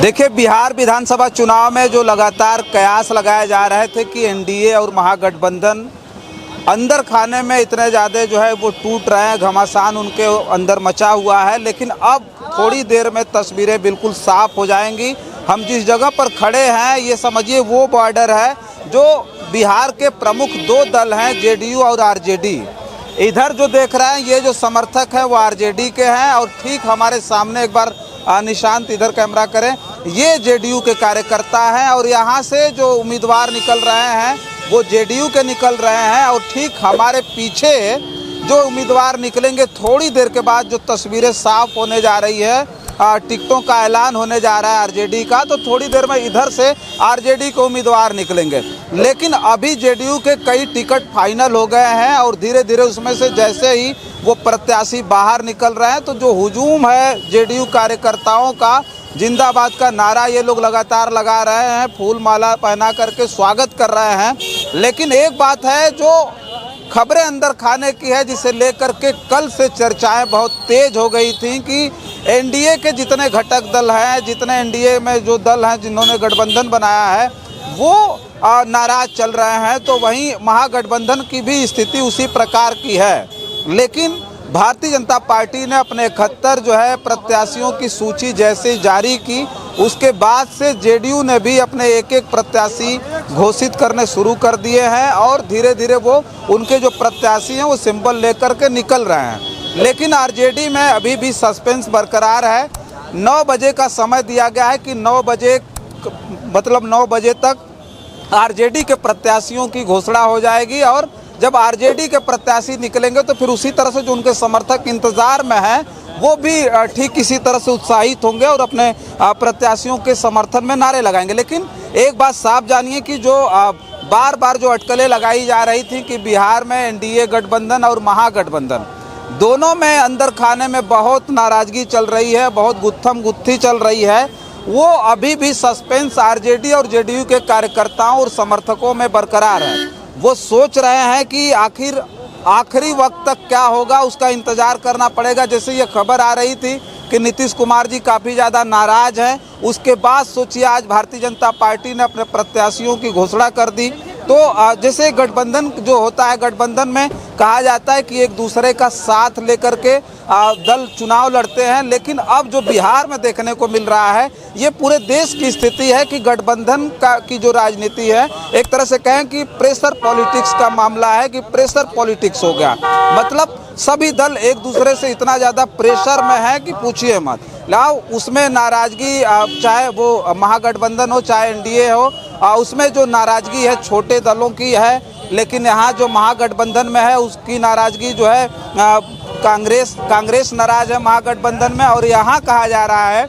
देखिए, बिहार विधानसभा चुनाव में जो लगातार कयास लगाए जा रहे थे कि एनडीए और महागठबंधन अंदर खाने में इतने ज़्यादा जो है वो टूट रहे हैं, घमासान उनके अंदर मचा हुआ है। लेकिन अब थोड़ी देर में तस्वीरें बिल्कुल साफ हो जाएंगी। हम जिस जगह पर खड़े हैं ये समझिए वो बॉर्डर है जो बिहार के प्रमुख दो दल हैं, जेडीयू और आरजेडी। इधर जो देख रहे हैं ये जो समर्थक हैं वो आरजेडी के हैं और ठीक हमारे सामने एक बार निशांत इधर कैमरा करें, ये जेडीयू के कार्यकर्ता हैं और यहाँ से जो उम्मीदवार निकल रहे हैं वो जेडीयू के निकल रहे हैं। और ठीक हमारे पीछे जो उम्मीदवार निकलेंगे थोड़ी देर के बाद जो तस्वीरें साफ होने जा रही है, टिकटों का ऐलान होने जा रहा है आरजेडी का, तो थोड़ी देर में इधर से आरजेडी के उम्मीदवार निकलेंगे। लेकिन अभी जेडीयू के कई टिकट फाइनल हो गए हैं और धीरे धीरे उसमें से जैसे ही वो प्रत्याशी बाहर निकल रहे हैं तो जो हुजूम है जेडीयू कार्यकर्ताओं का, जिंदाबाद का नारा ये लोग लगातार लगा रहे हैं, फूल माला पहना करके स्वागत कर रहे हैं। लेकिन एक बात है जो खबरें अंदर खाने की है, जिसे लेकर के कल से चर्चाएं बहुत तेज हो गई थी कि एनडीए के जितने घटक दल हैं, जितने एनडीए में जो दल हैं जिन्होंने गठबंधन बनाया है वो नाराज चल रहे हैं, तो वहीं महागठबंधन की भी स्थिति उसी प्रकार की है। लेकिन भारतीय जनता पार्टी ने अपने 71 जो है प्रत्याशियों की सूची जैसे जारी की, उसके बाद से जेडीयू ने भी अपने एक एक प्रत्याशी घोषित करने शुरू कर दिए हैं और धीरे धीरे वो उनके जो प्रत्याशी हैं वो सिंबल लेकर के निकल रहे हैं। लेकिन आरजेडी में अभी भी सस्पेंस बरकरार है। 9 बजे का समय दिया गया है कि 9 बजे मतलब 9 बजे तक आरजेडी के प्रत्याशियों की घोषणा हो जाएगी और जब आरजेडी के प्रत्याशी निकलेंगे तो फिर उसी तरह से जो उनके समर्थक इंतजार में हैं वो भी ठीक इसी तरह से उत्साहित होंगे और अपने प्रत्याशियों के समर्थन में नारे लगाएंगे। लेकिन एक बात साफ जानिए कि जो बार बार जो अटकलें लगाई जा रही थी कि बिहार में एनडीए गठबंधन और महागठबंधन दोनों में अंदर खाने में बहुत नाराजगी चल रही है, बहुत गुत्थम गुत्थी चल रही है, वो अभी भी सस्पेंस आरजेडी और जेडीयू के कार्यकर्ताओं और समर्थकों में बरकरार है। वो सोच रहे हैं कि आखिर आखिरी वक्त तक क्या होगा, उसका इंतज़ार करना पड़ेगा। जैसे ये खबर आ रही थी कि नीतीश कुमार जी काफ़ी ज़्यादा नाराज़ हैं, उसके बाद सोचिए आज भारतीय जनता पार्टी ने अपने प्रत्याशियों की घोषणा कर दी। तो जैसे गठबंधन जो होता है, गठबंधन में कहा जाता है कि एक दूसरे का साथ लेकर के दल चुनाव लड़ते हैं। लेकिन अब जो बिहार में देखने को मिल रहा है ये पूरे देश की स्थिति है कि गठबंधन की जो राजनीति है, एक तरह से कहें कि प्रेशर पॉलिटिक्स का मामला है कि प्रेशर पॉलिटिक्स हो गया। मतलब सभी दल एक दूसरे से इतना ज़्यादा प्रेशर में है कि पूछिए मत। लाओ उसमें नाराज़गी, चाहे वो महागठबंधन हो चाहे एनडीए हो, उसमें जो नाराज़गी है छोटे दलों की है। लेकिन यहाँ जो महागठबंधन में है उसकी नाराज़गी जो है कांग्रेस नाराज़ है महागठबंधन में। और यहाँ कहा जा रहा है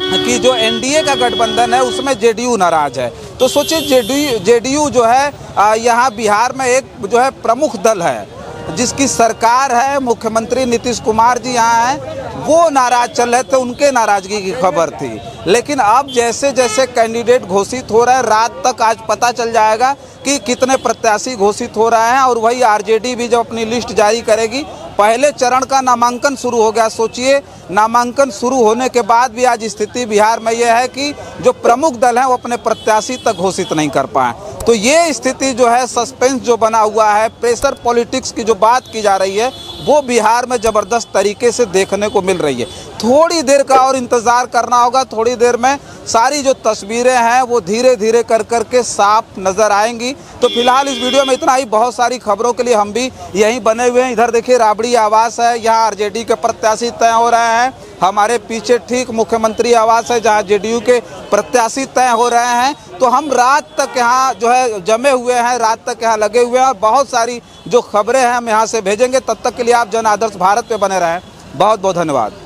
कि जो एनडीए का गठबंधन है उसमें जेडीयू नाराज़ है। तो सोचिए जेडीयू जो है यहाँ बिहार में एक जो है प्रमुख दल है जिसकी सरकार है, मुख्यमंत्री नीतीश कुमार जी यहाँ हैं, वो नाराज चल रहे थे, उनके नाराज़गी की खबर थी। लेकिन अब जैसे जैसे कैंडिडेट घोषित हो रहे हैं, रात तक आज पता चल जाएगा कि कितने प्रत्याशी घोषित हो रहे हैं। और वही आरजेडी भी जब अपनी लिस्ट जारी करेगी, पहले चरण का नामांकन शुरू हो गया। सोचिए, नामांकन शुरू होने के बाद भी आज स्थिति बिहार में यह है कि जो प्रमुख दल हैं वो अपने प्रत्याशी तक घोषित नहीं कर पाए। तो ये स्थिति जो है, सस्पेंस जो बना हुआ है, प्रेशर पॉलिटिक्स की जो बात की जा रही है वो बिहार में ज़बरदस्त तरीके से देखने को मिल रही है। थोड़ी देर का और इंतज़ार करना होगा, थोड़ी देर में सारी जो तस्वीरें हैं वो धीरे धीरे कर के साफ नज़र आएंगी। तो फिलहाल इस वीडियो में इतना ही। बहुत सारी खबरों के लिए हम भी यहीं बने हुए हैं। इधर देखिए राबड़ी आवास है, यहाँ आरजेडी के प्रत्याशी तय हो रहे हैं। हमारे पीछे ठीक मुख्यमंत्री आवास है जहाँ जेडीयू के प्रत्याशी तय हो रहे हैं। तो हम रात तक यहाँ जो है जमे हुए हैं, रात तक यहाँ लगे हुए हैं और बहुत सारी जो खबरें हैं हम यहाँ से भेजेंगे। तब तक के लिए आप जन आदर्श भारत पे बने रहें। बहुत बहुत धन्यवाद।